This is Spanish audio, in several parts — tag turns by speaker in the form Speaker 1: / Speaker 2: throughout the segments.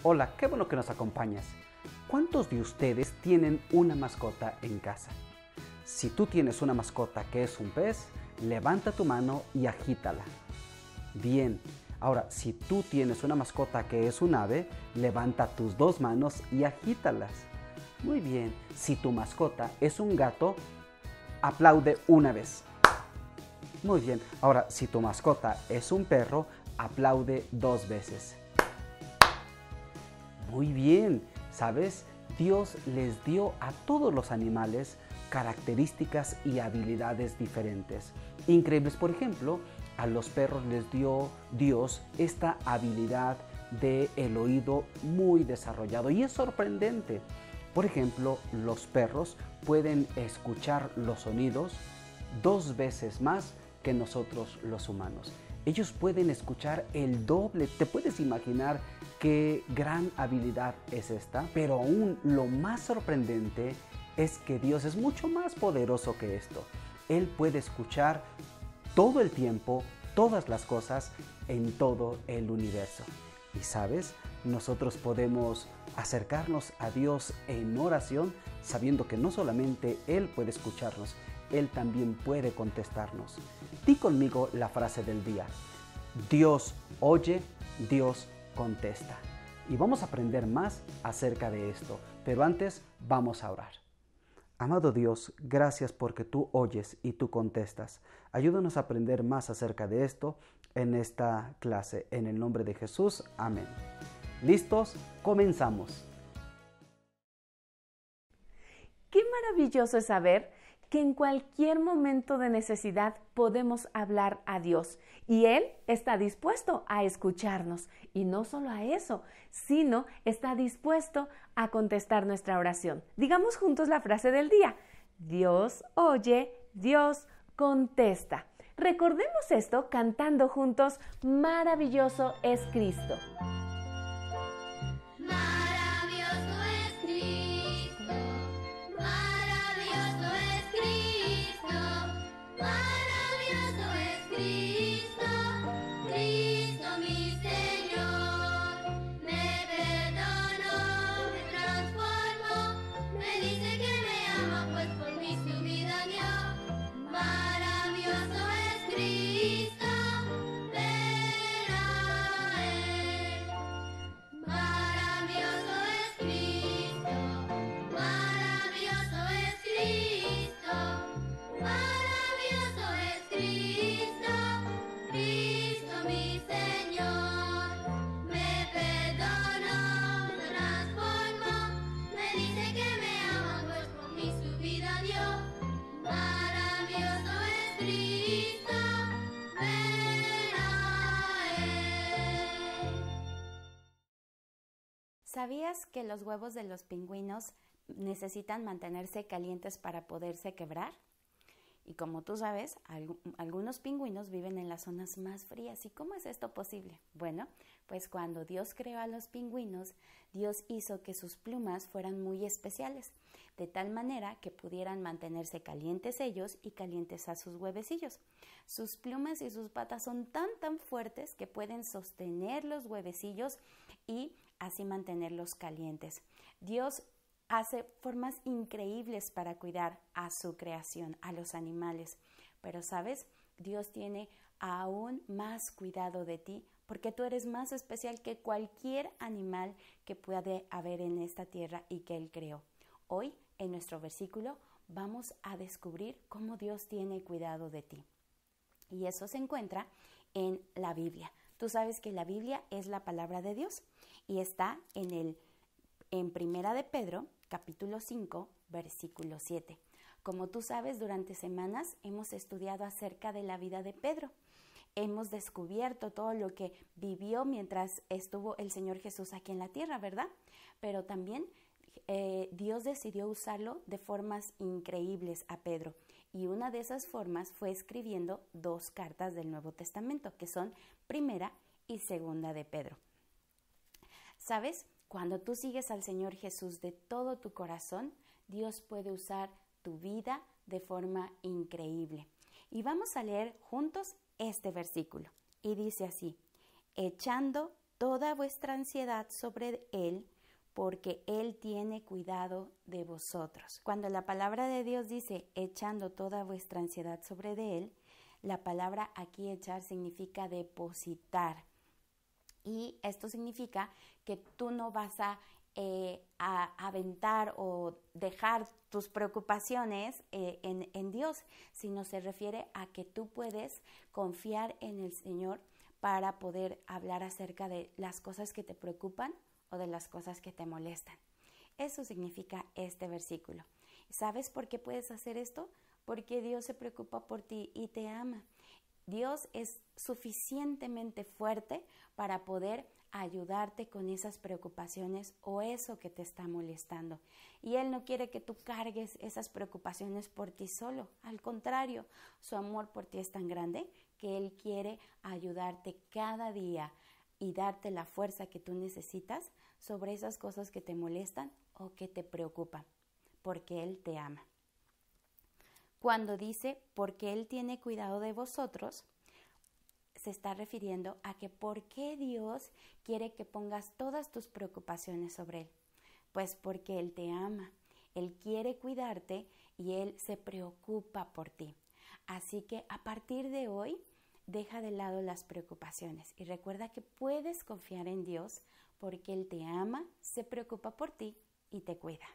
Speaker 1: Hola, qué bueno que nos acompañas. ¿Cuántos de ustedes tienen una mascota en casa? Si tú tienes una mascota que es un pez, levanta tu mano y agítala. Bien. Ahora, si tú tienes una mascota que es un ave, levanta tus dos manos y agítalas. Muy bien. Si tu mascota es un gato, aplaude una vez. Muy bien. Ahora, si tu mascota es un perro, aplaude dos veces. Muy bien. ¿Sabes? Dios les dio a todos los animales características y habilidades diferentes. Increíbles. Por ejemplo, a los perros les dio Dios esta habilidad del oído muy desarrollado y es sorprendente. Por ejemplo, los perros pueden escuchar los sonidos 2 veces más que nosotros los humanos. Ellos pueden escuchar el doble. ¿Te puedes imaginar qué gran habilidad es esta? Pero aún lo más sorprendente es que Dios es mucho más poderoso que esto. Él puede escuchar todo el tiempo, todas las cosas en todo el universo. Y sabes, nosotros podemos acercarnos a Dios en oración sabiendo que no solamente Él puede escucharnos, Él también puede contestarnos. Di conmigo la frase del día. Dios oye, Dios contesta. Y vamos a aprender más acerca de esto, pero antes vamos a orar. Amado Dios, gracias porque tú oyes y tú contestas. Ayúdanos a aprender más acerca de esto en esta clase. En el nombre de Jesús, amén. ¿Listos? Comenzamos.
Speaker 2: Qué maravilloso es saber que en cualquier momento de necesidad podemos hablar a Dios y Él está dispuesto a escucharnos. Y no solo a eso, sino está dispuesto a contestar nuestra oración. Digamos juntos la frase del día. Dios oye, Dios contesta. Recordemos esto cantando juntos, Maravilloso es Cristo.
Speaker 3: ¿Sabías que los huevos de los pingüinos necesitan mantenerse calientes para poderse quebrar? Y como tú sabes, algunos pingüinos viven en las zonas más frías. ¿Y cómo es esto posible? Bueno, pues cuando Dios creó a los pingüinos, Dios hizo que sus plumas fueran muy especiales, de tal manera que pudieran mantenerse calientes ellos y calientes a sus huevecillos. Sus plumas y sus patas son tan fuertes que pueden sostener los huevecillos y así mantenerlos calientes. Dios hace formas increíbles para cuidar a su creación, a los animales. Pero, ¿sabes? Dios tiene aún más cuidado de ti porque tú eres más especial que cualquier animal que puede haber en esta tierra y que Él creó. Hoy, en nuestro versículo, vamos a descubrir cómo Dios tiene cuidado de ti. Y eso se encuentra en la Biblia. Tú sabes que la Biblia es la palabra de Dios y está en Primera de Pedro, capítulo 5, versículo 7. Como tú sabes, durante semanas hemos estudiado acerca de la vida de Pedro. Hemos descubierto todo lo que vivió mientras estuvo el Señor Jesús aquí en la tierra, ¿verdad? Pero también Dios decidió usarlo de formas increíbles a Pedro. Y una de esas formas fue escribiendo 2 cartas del Nuevo Testamento, que son Primera y Segunda de Pedro. ¿Sabes? Cuando tú sigues al Señor Jesús de todo tu corazón, Dios puede usar tu vida de forma increíble. Y vamos a leer juntos este versículo. Y dice así: echando toda vuestra ansiedad sobre Él, porque Él tiene cuidado de vosotros. Cuando la palabra de Dios dice echando toda vuestra ansiedad sobre Él, la palabra aquí echar significa depositar. Y esto significa que tú no vas a aventar o dejar tus preocupaciones en Dios, sino se refiere a que tú puedes confiar en el Señor para poder hablar acerca de las cosas que te preocupan o de las cosas que te molestan. Eso significa este versículo. ¿Sabes por qué puedes hacer esto? Porque Dios se preocupa por ti y te ama. Dios es suficientemente fuerte para poder ayudarte con esas preocupaciones o eso que te está molestando. Y Él no quiere que tú cargues esas preocupaciones por ti solo. Al contrario, su amor por ti es tan grande que Él quiere ayudarte cada día y darte la fuerza que tú necesitas sobre esas cosas que te molestan o que te preocupan, porque Él te ama. Cuando dice, porque Él tiene cuidado de vosotros, se está refiriendo a que ¿por qué Dios quiere que pongas todas tus preocupaciones sobre Él? Pues porque Él te ama, Él quiere cuidarte y Él se preocupa por ti. Así que a partir de hoy, deja de lado las preocupaciones y recuerda que puedes confiar en Dios porque Él te ama, se preocupa por ti y te cuida.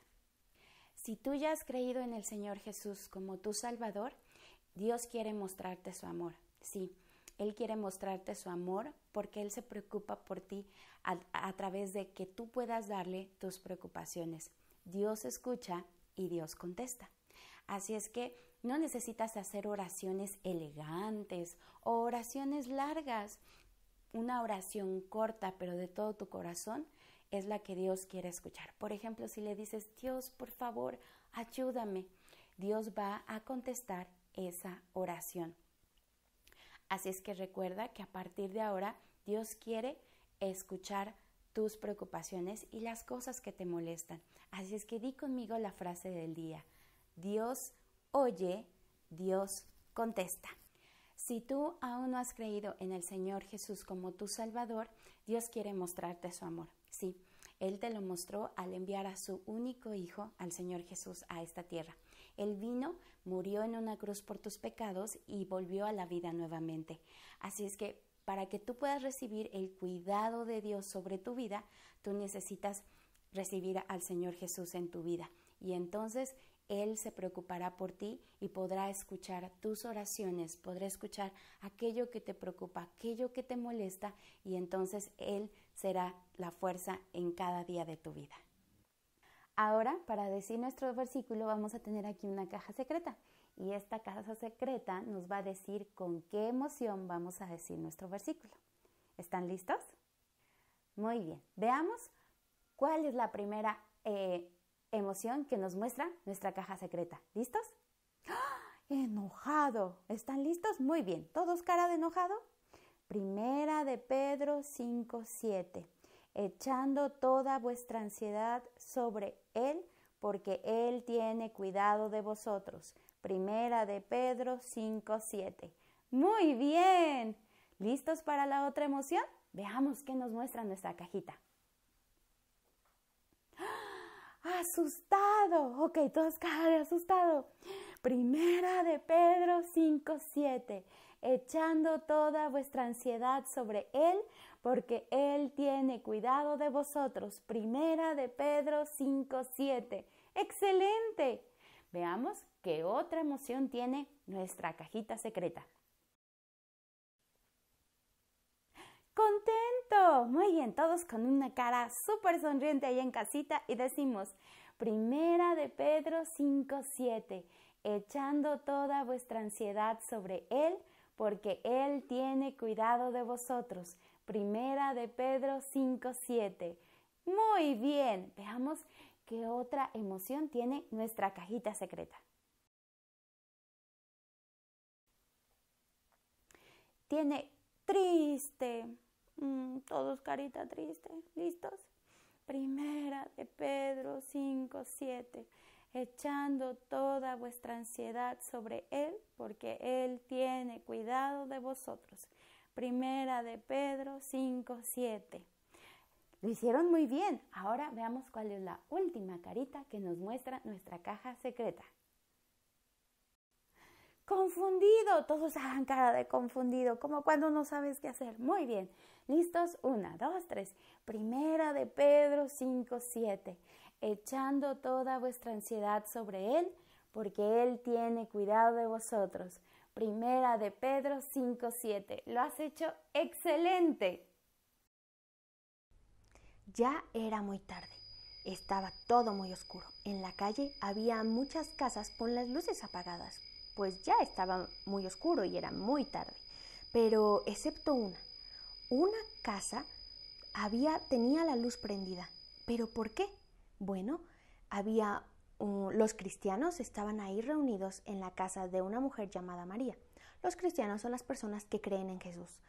Speaker 3: Si tú ya has creído en el Señor Jesús como tu Salvador, Dios quiere mostrarte su amor. Sí, Él quiere mostrarte su amor porque Él se preocupa por ti a través de que tú puedas darle tus preocupaciones. Dios escucha y Dios contesta. Así es que no necesitas hacer oraciones elegantes o oraciones largas. Una oración corta, pero de todo tu corazón, es la que Dios quiere escuchar. Por ejemplo, si le dices, Dios, por favor, ayúdame, Dios va a contestar esa oración. Así es que recuerda que a partir de ahora, Dios quiere escuchar tus preocupaciones y las cosas que te molestan. Así es que di conmigo la frase del día. Dios oye, Dios contesta. Si tú aún no has creído en el Señor Jesús como tu Salvador, Dios quiere mostrarte su amor. Sí, Él te lo mostró al enviar a su único Hijo, al Señor Jesús, a esta tierra. Él vino, murió en una cruz por tus pecados y volvió a la vida nuevamente. Así es que para que tú puedas recibir el cuidado de Dios sobre tu vida, tú necesitas recibir al Señor Jesús en tu vida. Y entonces Él se preocupará por ti y podrá escuchar tus oraciones, podrá escuchar aquello que te preocupa, aquello que te molesta, y entonces Él será la fuerza en cada día de tu vida. Ahora, para decir nuestro versículo, vamos a tener aquí una caja secreta. Y esta caja secreta nos va a decir con qué emoción vamos a decir nuestro versículo. ¿Están listos? Muy bien. Veamos cuál es la primera emoción que nos muestra nuestra caja secreta. ¿Listos? ¡Ah! Enojado. ¿Están listos? Muy bien. ¿Todos cara de enojado? Primera de Pedro 5:7. Echando toda vuestra ansiedad sobre Él, porque Él tiene cuidado de vosotros. Primera de Pedro 5:7. Muy bien. ¿Listos para la otra emoción? Veamos qué nos muestra nuestra cajita. Asustado. Ok, todos cara de asustado. Primera de Pedro 5:7. Echando toda vuestra ansiedad sobre Él, porque Él tiene cuidado de vosotros. Primera de Pedro 5:7. ¡Excelente! Veamos qué otra emoción tiene nuestra cajita secreta. ¡Contento! Muy bien, todos con una cara súper sonriente ahí en casita y decimos, Primera de Pedro 5:7, echando toda vuestra ansiedad sobre Él, porque Él tiene cuidado de vosotros. Primera de Pedro 5:7. Muy bien, veamos qué otra emoción tiene nuestra cajita secreta. Tiene triste. Todos carita triste. ¿Listos? Primera de Pedro 5:7. Echando toda vuestra ansiedad sobre Él, porque Él tiene cuidado de vosotros. Primera de Pedro 5:7. Lo hicieron muy bien. Ahora veamos cuál es la última carita que nos muestra nuestra caja secreta. Confundido. Todos hagan cara de confundido, como cuando no sabes qué hacer. Muy bien. ¿Listos? 1, 2, 3. Primera de Pedro 5:7. Echando toda vuestra ansiedad sobre Él, porque Él tiene cuidado de vosotros. Primera de Pedro 5:7. Lo has hecho excelente.
Speaker 4: Ya era muy tarde. Estaba todo muy oscuro. En la calle había muchas casas con las luces apagadas, pues ya estaba muy oscuro y era muy tarde. Pero excepto una casa tenía la luz prendida. ¿Pero por qué? Bueno, los cristianos estaban ahí reunidos en la casa de una mujer llamada María. Los cristianos son las personas que creen en Jesús.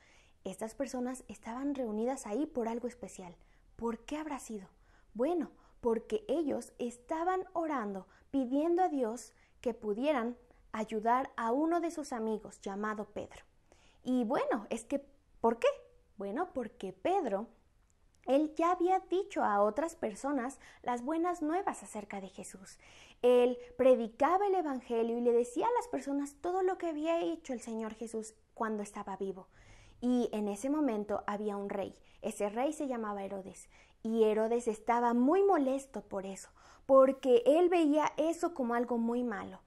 Speaker 4: Estas personas estaban reunidas ahí por algo especial. ¿Por qué habrá sido? Bueno, porque ellos estaban orando, pidiendo a Dios que pudieran ayudar a uno de sus amigos llamado Pedro. Y bueno, ¿por qué? Bueno, porque Pedro, él ya había dicho a otras personas las buenas nuevas acerca de Jesús. Él predicaba el evangelio y le decía a las personas todo lo que había hecho el Señor Jesús cuando estaba vivo. Y en ese momento había un rey. Ese rey se llamaba Herodes. Y Herodes estaba muy molesto por eso, porque él veía eso como algo muy malo.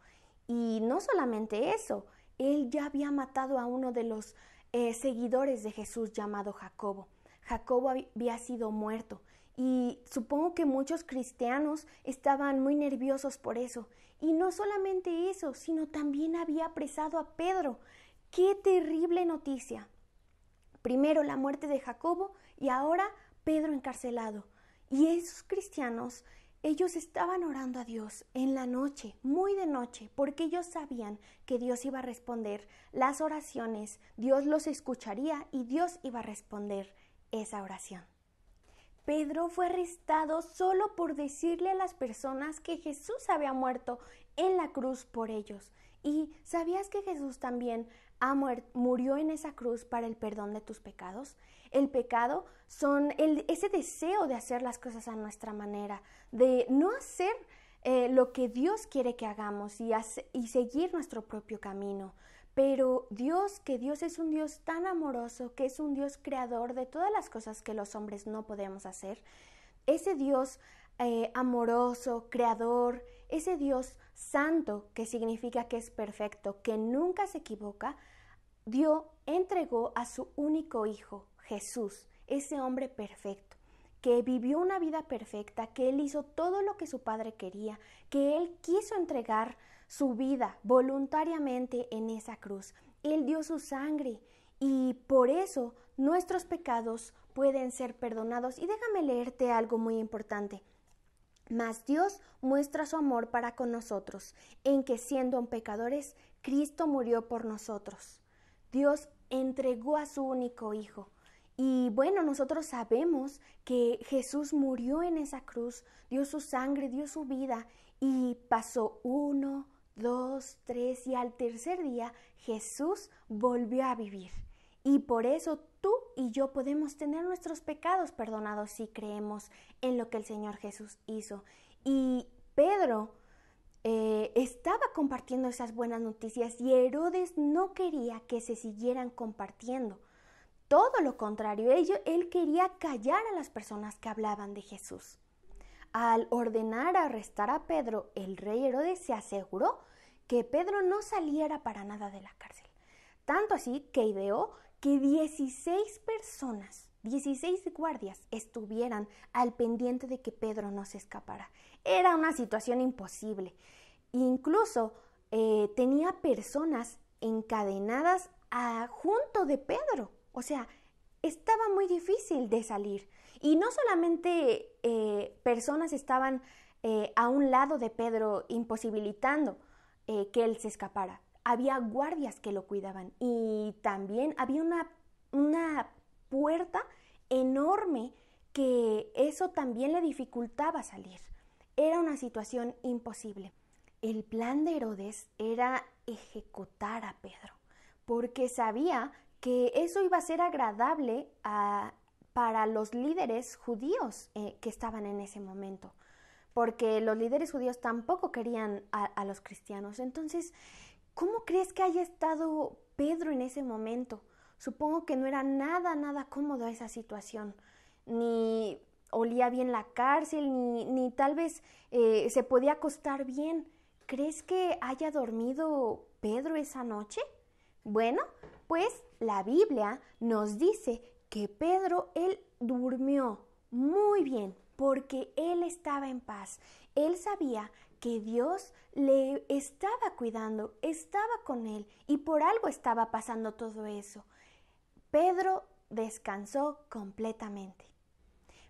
Speaker 4: Y no solamente eso, él ya había matado a uno de los seguidores de Jesús llamado Jacobo. Jacobo había sido muerto. Y supongo que muchos cristianos estaban muy nerviosos por eso. Y no solamente eso, sino también había apresado a Pedro. ¡Qué terrible noticia! Primero la muerte de Jacobo y ahora Pedro encarcelado. Y esos cristianos, ellos estaban orando a Dios en la noche, muy de noche, porque ellos sabían que Dios iba a responder las oraciones, Dios los escucharía y Dios iba a responder esa oración. Pedro fue arrestado solo por decirle a las personas que Jesús había muerto en la cruz por ellos. ¿Y sabías que Jesús también murió en esa cruz para el perdón de tus pecados? El pecado son ese deseo de hacer las cosas a nuestra manera, de no hacer lo que Dios quiere que hagamos y seguir nuestro propio camino. Pero que Dios es un Dios tan amoroso, que es un Dios creador de todas las cosas que los hombres no podemos hacer. Ese Dios amoroso, creador, ese Dios santo, que significa que es perfecto, que nunca se equivoca, entregó a su único hijo, Jesús, ese hombre perfecto, que vivió una vida perfecta, que él hizo todo lo que su padre quería, que él quiso entregar su vida voluntariamente en esa cruz. Él dio su sangre y por eso nuestros pecados pueden ser perdonados. Y déjame leerte algo muy importante. Mas Dios muestra su amor para con nosotros, en que siendo pecadores, Cristo murió por nosotros. Dios entregó a su único hijo. Y bueno, nosotros sabemos que Jesús murió en esa cruz, dio su sangre, dio su vida y pasó 1, 2, 3 y al tercer día Jesús volvió a vivir. Y por eso tú y yo podemos tener nuestros pecados perdonados si creemos en lo que el Señor Jesús hizo. Y Pedro estaba compartiendo esas buenas noticias y Herodes no quería que se siguieran compartiendo. Todo lo contrario, él quería callar a las personas que hablaban de Jesús. Al ordenar arrestar a Pedro, el rey Herodes se aseguró que Pedro no saliera para nada de la cárcel. Tanto así que ideó que 16 personas, 16 guardias estuvieran al pendiente de que Pedro no se escapara. Era una situación imposible. Incluso tenía personas encadenadas junto de Pedro. O sea, estaba muy difícil de salir. Y no solamente personas estaban a un lado de Pedro imposibilitando que él se escapara. Había guardias que lo cuidaban y también había una puerta enorme que eso también le dificultaba salir. Era una situación imposible. El plan de Herodes era ejecutar a Pedro, porque sabía que eso iba a ser agradable para los líderes judíos que estaban en ese momento, porque los líderes judíos tampoco querían a los cristianos. Entonces, ¿cómo crees que haya estado Pedro en ese momento? Supongo que no era nada cómodo esa situación, ni olía bien la cárcel, ni tal vez se podía acostar bien. ¿Crees que haya dormido Pedro esa noche? Bueno, pues la Biblia nos dice que Pedro, él durmió muy bien porque él estaba en paz. Él sabía que Dios le estaba cuidando, estaba con él y por algo estaba pasando todo eso. Pedro descansó completamente.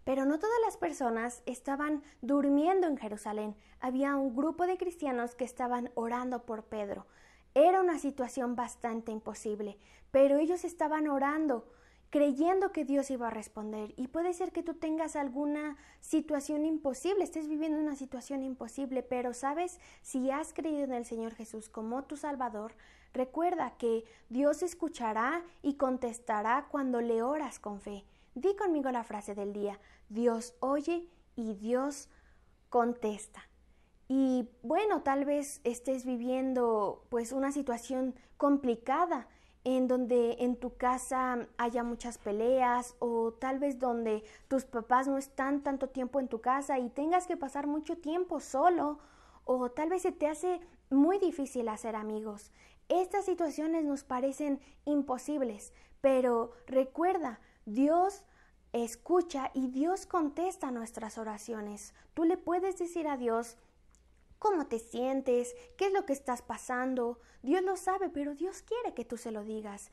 Speaker 4: Pero no todas las personas estaban durmiendo en Jerusalén. Había un grupo de cristianos que estaban orando por Pedro. Era una situación bastante imposible, pero ellos estaban orando, creyendo que Dios iba a responder. Y puede ser que tú tengas alguna situación imposible, estés viviendo una situación imposible, pero sabes, si has creído en el Señor Jesús como tu Salvador, recuerda que Dios escuchará y contestará cuando le oras con fe. Di conmigo la frase del día: Dios oye y Dios contesta. Y bueno, tal vez estés viviendo pues una situación complicada en donde en tu casa haya muchas peleas, o tal vez donde tus papás no están tanto tiempo en tu casa y tengas que pasar mucho tiempo solo, o tal vez se te hace muy difícil hacer amigos. Estas situaciones nos parecen imposibles, pero recuerda, Dios escucha y Dios contesta nuestras oraciones. Tú le puedes decir a Dios cómo te sientes, qué es lo que estás pasando. Dios lo sabe, pero Dios quiere que tú se lo digas.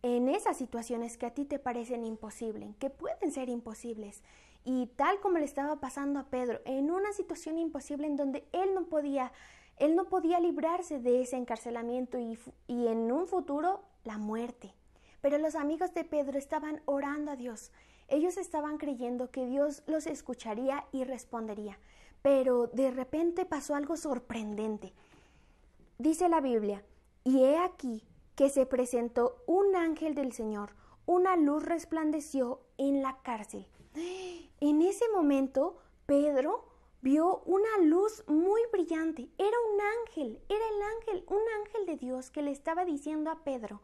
Speaker 4: En esas situaciones que a ti te parecen imposibles, que pueden ser imposibles. Y tal como le estaba pasando a Pedro, en una situación imposible en donde él no podía librarse de ese encarcelamiento y en un futuro la muerte. Pero los amigos de Pedro estaban orando a Dios. Ellos estaban creyendo que Dios los escucharía y respondería. Pero de repente pasó algo sorprendente. Dice la Biblia: y he aquí que se presentó un ángel del Señor, una luz resplandeció en la cárcel. En ese momento, Pedro vio una luz muy brillante. Era un ángel, un ángel de Dios que le estaba diciendo a Pedro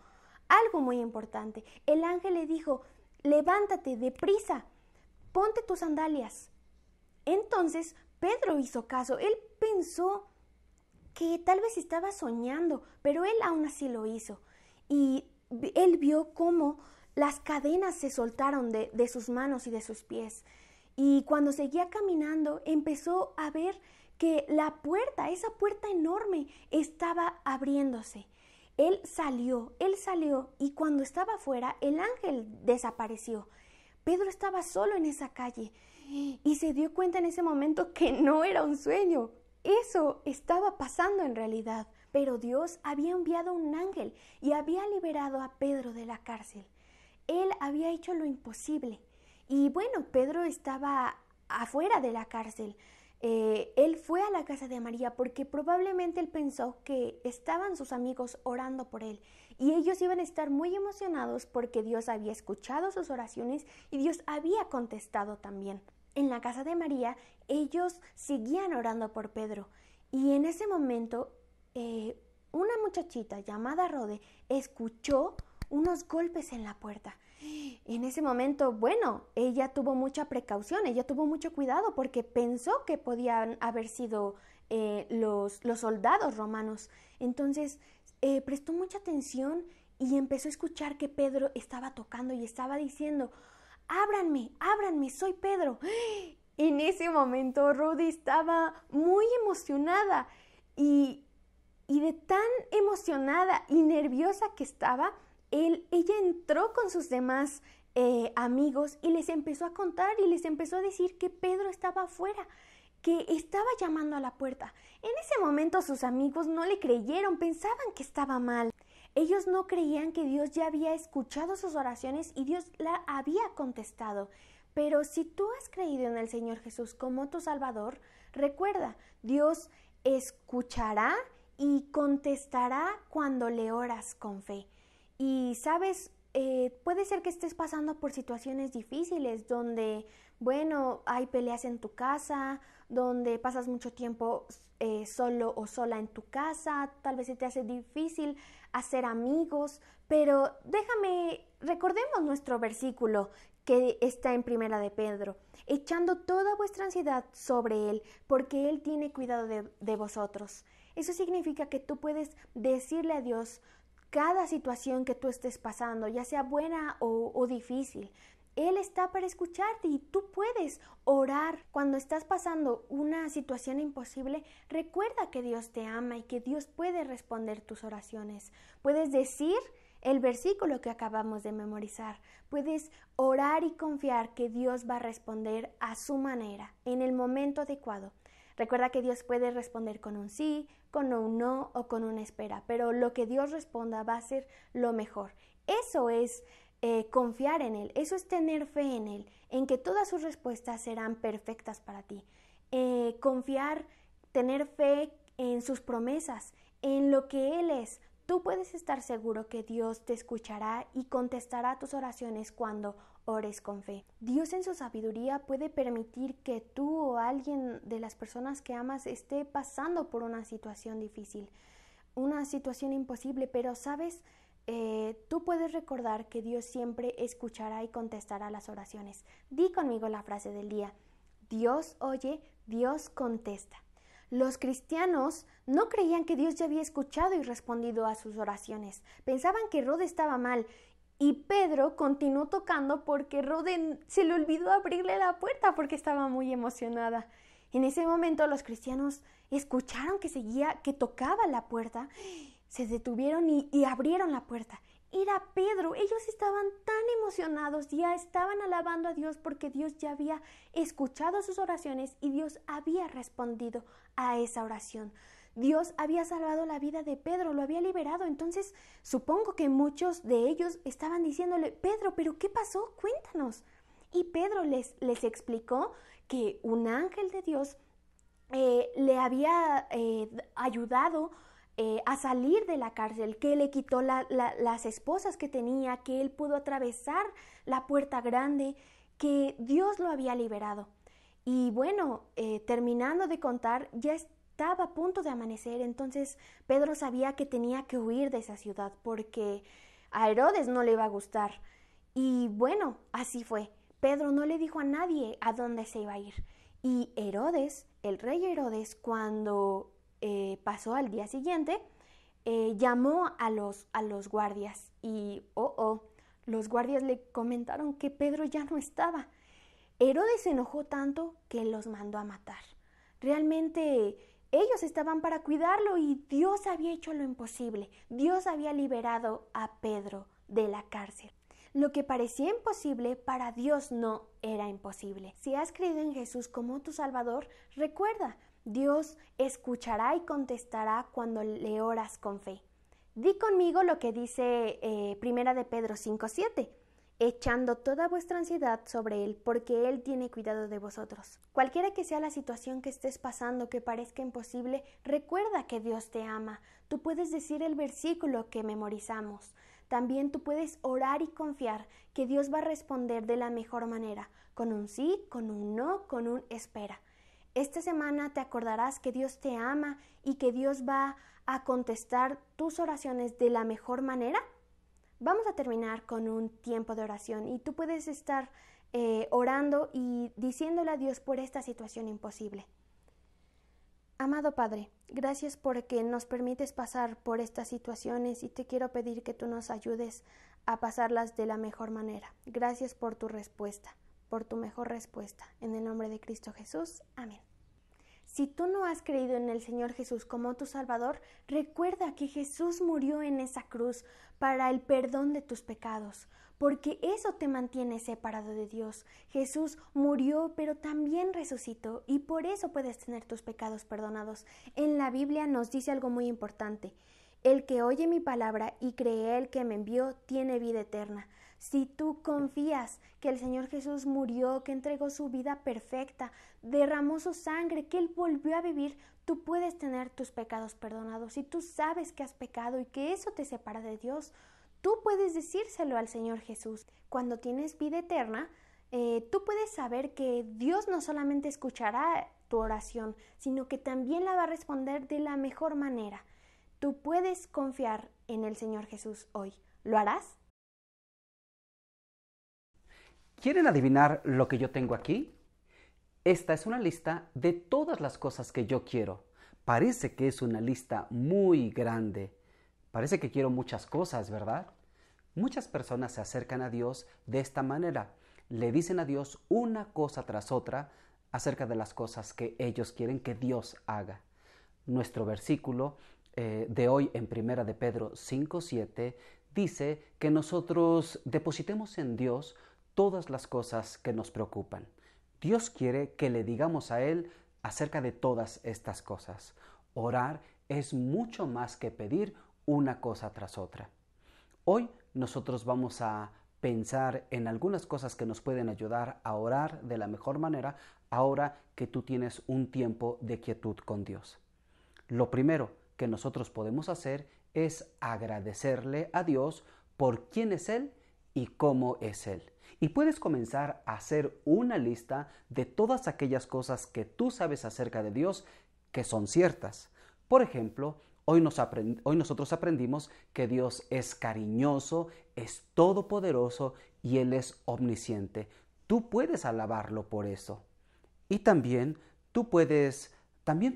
Speaker 4: algo muy importante. El ángel le dijo: levántate deprisa, ponte tus sandalias. Entonces Pedro hizo caso. Él pensó que tal vez estaba soñando, pero él aún así lo hizo. Y él vio cómo las cadenas se soltaron de sus manos y de sus pies. Y cuando seguía caminando, empezó a ver que la puerta, esa puerta enorme, estaba abriéndose. Él salió y cuando estaba afuera, el ángel desapareció. Pedro estaba solo en esa calle y se dio cuenta en ese momento que no era un sueño. Eso estaba pasando en realidad, pero Dios había enviado un ángel y había liberado a Pedro de la cárcel. Él había hecho lo imposible. Y bueno, Pedro estaba afuera de la cárcel. Él fue a la casa de María porque probablemente él pensó que estaban sus amigos orando por él y ellos iban a estar muy emocionados porque Dios había escuchado sus oraciones y Dios había contestado también. En la casa de María ellos seguían orando por Pedro y en ese momento una muchachita llamada Rode escuchó unos golpes en la puerta. En ese momento, bueno, ella tuvo mucha precaución, ella tuvo mucho cuidado porque pensó que podían haber sido los soldados romanos. Entonces, prestó mucha atención y empezó a escuchar que Pedro estaba tocando y estaba diciendo: ábranme, ábranme, soy Pedro. En ese momento, Rudy estaba muy emocionada y de tan emocionada y nerviosa que estaba, ella entró con sus demás amigos y les empezó a contar y les empezó a decir que Pedro estaba afuera, que estaba llamando a la puerta. En ese momento sus amigos no le creyeron, pensaban que estaba mal. Ellos no creían que Dios ya había escuchado sus oraciones y Dios la había contestado. Pero si tú has creído en el Señor Jesús como tu Salvador, recuerda, Dios escuchará y contestará cuando le oras con fe. Y sabes, puede ser que estés pasando por situaciones difíciles donde, bueno, hay peleas en tu casa, donde pasas mucho tiempo solo o sola en tu casa, tal vez se te hace difícil hacer amigos, pero recordemos nuestro versículo que está en Primera de Pedro, echando toda vuestra ansiedad sobre Él, porque Él tiene cuidado de vosotros. Eso significa que tú puedes decirle a Dios cada situación que tú estés pasando, ya sea buena o difícil. Él está para escucharte y tú puedes orar. Cuando estás pasando una situación imposible, recuerda que Dios te ama y que Dios puede responder tus oraciones. Puedes decir el versículo que acabamos de memorizar. Puedes orar y confiar que Dios va a responder a su manera, en el momento adecuado. Recuerda que Dios puede responder con un sí, con un no o con una espera, pero lo que Dios responda va a ser lo mejor. Eso es confiar en Él, eso es tener fe en Él, en que todas sus respuestas serán perfectas para ti. Confiar, tener fe en sus promesas, en lo que Él es. Tú puedes estar seguro que Dios te escuchará y contestará tus oraciones cuando ores con fe. Dios en su sabiduría puede permitir que tú o alguien de las personas que amas esté pasando por una situación difícil, una situación imposible, pero ¿sabes? Tú puedes recordar que Dios siempre escuchará y contestará las oraciones. Di conmigo la frase del día: Dios oye, Dios contesta. Los cristianos no creían que Dios ya había escuchado y respondido a sus oraciones. Pensaban que Rode estaba mal y Pedro continuó tocando porque Rode se le olvidó abrirle la puerta porque estaba muy emocionada. En ese momento los cristianos escucharon que tocaba la puerta. Se detuvieron y abrieron la puerta. Era Pedro. Ellos estaban tan emocionados, ya estaban alabando a Dios porque Dios ya había escuchado sus oraciones y Dios había respondido a esa oración. Dios había salvado la vida de Pedro, lo había liberado. Entonces, supongo que muchos de ellos estaban diciéndole: Pedro, ¿pero qué pasó? Cuéntanos. Y Pedro les explicó que un ángel de Dios le había ayudado a salir de la cárcel, que le quitó las esposas que tenía, que él pudo atravesar la puerta grande, que Dios lo había liberado. Y bueno, terminando de contar, ya estaba a punto de amanecer. Entonces Pedro sabía que tenía que huir de esa ciudad porque a Herodes no le iba a gustar. Y bueno, así fue. Pedro no le dijo a nadie a dónde se iba a ir. Y Herodes, el rey Herodes, cuando pasó al día siguiente, llamó a los guardias y los guardias le comentaron que Pedro ya no estaba. Herodes se enojó tanto que los mandó a matar. Realmente ellos estaban para cuidarlo y Dios había hecho lo imposible. Dios había liberado a Pedro de la cárcel. Lo que parecía imposible, para Dios no era imposible. Si has creído en Jesús como tu Salvador, recuerda, Dios escuchará y contestará cuando le oras con fe. Di conmigo lo que dice Primera de Pedro 5:7. Echando toda vuestra ansiedad sobre Él, porque Él tiene cuidado de vosotros. Cualquiera que sea la situación que estés pasando que parezca imposible, recuerda que Dios te ama. Tú puedes decir el versículo que memorizamos. También tú puedes orar y confiar que Dios va a responder de la mejor manera, con un sí, con un no, con un espera. Esta semana te acordarás que Dios te ama y que Dios va a contestar tus oraciones de la mejor manera. Vamos a terminar con un tiempo de oración y tú puedes estar orando y diciéndole a Dios por esta situación imposible. Amado Padre, gracias porque nos permites pasar por estas situaciones y te quiero pedir que tú nos ayudes a pasarlas de la mejor manera. Gracias por tu respuesta, por tu mejor respuesta. En el nombre de Cristo Jesús. Amén. Si tú no has creído en el Señor Jesús como tu Salvador, recuerda que Jesús murió en esa cruz para el perdón de tus pecados, porque eso te mantiene separado de Dios. Jesús murió, pero también resucitó, y por eso puedes tener tus pecados perdonados. En la Biblia nos dice algo muy importante: el que oye mi palabra y cree el que me envió tiene vida eterna. Si tú confías que el Señor Jesús murió, que entregó su vida perfecta, derramó su sangre, que Él volvió a vivir, tú puedes tener tus pecados perdonados. Si tú sabes que has pecado y que eso te separa de Dios, tú puedes decírselo al Señor Jesús. Cuando tienes vida eterna, tú puedes saber que Dios no solamente escuchará tu oración, sino que también la va a responder de la mejor manera. Tú puedes confiar en el Señor Jesús hoy. ¿Lo harás?
Speaker 1: ¿Quieren adivinar lo que yo tengo aquí? Esta es una lista de todas las cosas que yo quiero. Parece que es una lista muy grande. Parece que quiero muchas cosas, ¿verdad? Muchas personas se acercan a Dios de esta manera. Le dicen a Dios una cosa tras otra acerca de las cosas que ellos quieren que Dios haga. Nuestro versículo de hoy en 1 de Pedro 5:7 dice que nosotros depositemos en Dios todas las cosas que nos preocupan. Dios quiere que le digamos a Él acerca de todas estas cosas. Orar es mucho más que pedir una cosa tras otra. Hoy nosotros vamos a pensar en algunas cosas que nos pueden ayudar a orar de la mejor manera ahora que tú tienes un tiempo de quietud con Dios. Lo primero que nosotros podemos hacer es agradecerle a Dios por quién es Él y cómo es Él. Y puedes comenzar a hacer una lista de todas aquellas cosas que tú sabes acerca de Dios que son ciertas. Por ejemplo, hoy nosotros aprendimos que Dios es cariñoso, es todopoderoso y Él es omnisciente. Tú puedes alabarlo por eso. Y también tú puedes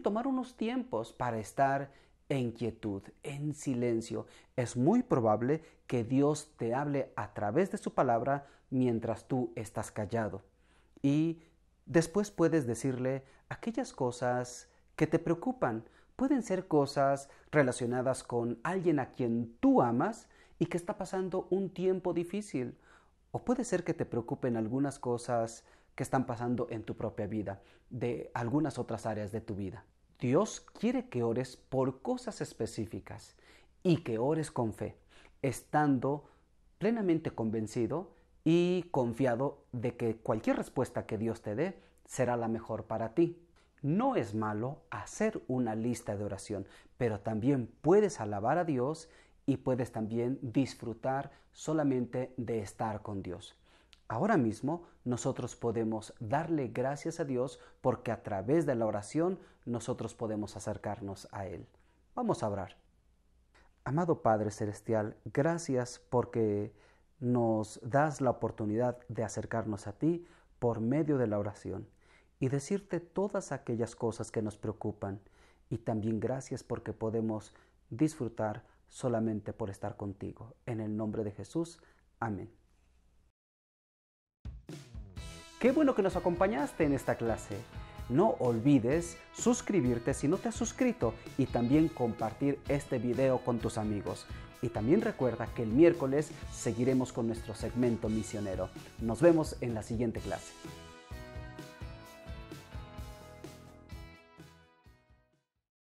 Speaker 1: tomar unos tiempos para estar en quietud, en silencio. Es muy probable que Dios te hable a través de su palabra mientras tú estás callado. Y después puedes decirle aquellas cosas que te preocupan. Pueden ser cosas relacionadas con alguien a quien tú amas y que está pasando un tiempo difícil. O puede ser que te preocupen algunas cosas que están pasando en tu propia vida, de algunas otras áreas de tu vida. Dios quiere que ores por cosas específicas y que ores con fe, estando plenamente convencido y confiado de que cualquier respuesta que Dios te dé será la mejor para ti. No es malo hacer una lista de oración, pero también puedes alabar a Dios y puedes también disfrutar solamente de estar con Dios. Ahora mismo nosotros podemos darle gracias a Dios porque a través de la oración nosotros podemos acercarnos a Él. Vamos a orar. Amado Padre Celestial, gracias porque nos das la oportunidad de acercarnos a ti por medio de la oración y decirte todas aquellas cosas que nos preocupan. Y también gracias porque podemos disfrutar solamente por estar contigo. En el nombre de Jesús, amén. Qué bueno que nos acompañaste en esta clase. No olvides suscribirte si no te has suscrito y también compartir este video con tus amigos. Y también recuerda que el miércoles seguiremos con nuestro segmento misionero. Nos vemos en la siguiente clase.